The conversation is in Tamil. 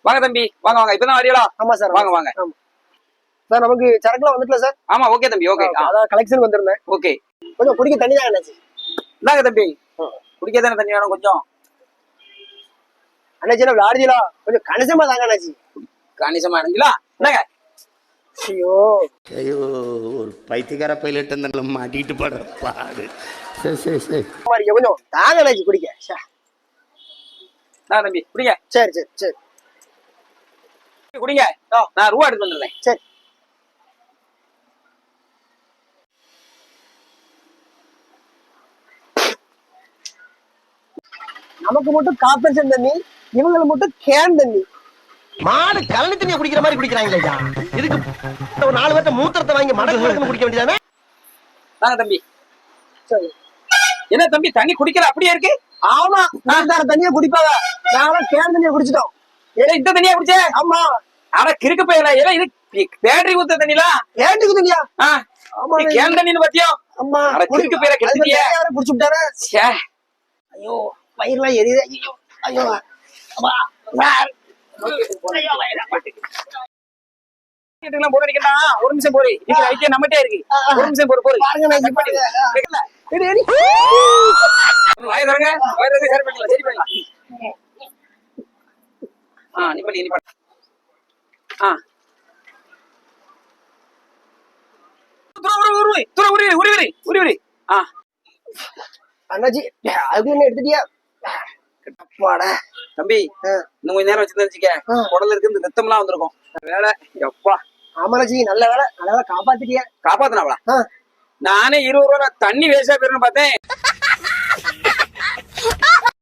வாங்க தம்பி, வாங்க வாங்க. இப்பதான் வரீங்களா? ஆமா சார். வாங்க வாங்க. சார் நமக்கு சரக்குலாம் வந்துட்டல சார்? ஆமா, ஓகே தம்பி, ஓகே. அதான் கலெக்ஷன் வந்திருந்தேன். ஓகே. கொஞ்சம் குடிக்க தண்ணி தான் அண்ணாச்சி. இந்தாங்க தம்பி, குடிக்க தானே தண்ணி வேணும் கொஞ்சம். அண்ணாச்சி விளாடுறீங்களா? கொஞ்சம் கணிசமா தாங்க அண்ணாச்சி. கணிசமா இருந்துங்களா? இந்தாங்க. ஐயோ ஐயோ, ஒரு பைத்தியக்கார பைலட் மாட்டிட்டு படுற பாடு. சரி சரி சரி, கொஞ்சம் தாங்க அண்ணாச்சி குடிக்க. தம்பி குடிங்க. சரி சரி சரி குடிங்க. நான் ரூபா எடுத்து வந்துடுறேன். சரி. நமக்கு மட்டும் காப்பரேஷன் தண்ணி, இவங்களுக்கு மட்டும் கேன் தண்ணி. மாடு கழனி தண்ணியை குடிக்கிற மாதிரி குடிக்கிறாங்க. இதுக்கு ஒரு 4 பேர்த்த மூத்திரத்தை வாங்கி மடக்கு குடிக்க வேண்டியதானே? தாங்க தம்பி. சரி. என்ன தம்பி தண்ணி குடிக்கல அப்படியே இருக்கு? ஆமா, நான் தண்ணியை குடிப்பாங்க. நாங்களும் கேன் தண்ணியை குடிச்சிட்டோம். இந்த தண்ணியா குடிச்சே? ஆமா. ஆனா கிறுக்கு போயில இது பேட்டரி ஊத்த தண்ணிலா? ஏட்டுக்கு தண்ணியா? ஆமா, கேன் தண்ணின்னு பாத்தியோ? ஆமா. கிறுக்கு பேரை கெடுத்துட்டியே. குடிச்சு விட்டாரு. ஐயோ வயிறுலாம் எரியுது. ஐயோ ஐயோ ஒரு நிமிஷம் போரு. ஐக்கியம் நம்மகிட்டே இருக்கு. ஒரு நிமிஷம் போரு போரு. பாருங்க நான் வாய் தரங்க, வாய் தரங்க. சரி பண்ணிக்கலாம், சரி பண்ணிக்கலாம். நீ பண்ணி நீ பண்ண. அண்ணாச்சி அது என்ன எடுத்துட்டியா? தம்பி இன்னும் கொஞ்ச நேரம் வச்சிருந்துச்சுக்க குடல இருக்கு இந்த ரத்தம் எல்லாம் வந்திருக்கும். வேலை எப்பா. ஆமாச்சி, நல்ல வேலை, நல்ல வேலை காப்பாத்திட்டியா. காப்பாத்தினாவளா? நானே 20 ரூபா தண்ணி வேஸ்டா போயிருன்னு பார்த்தேன்.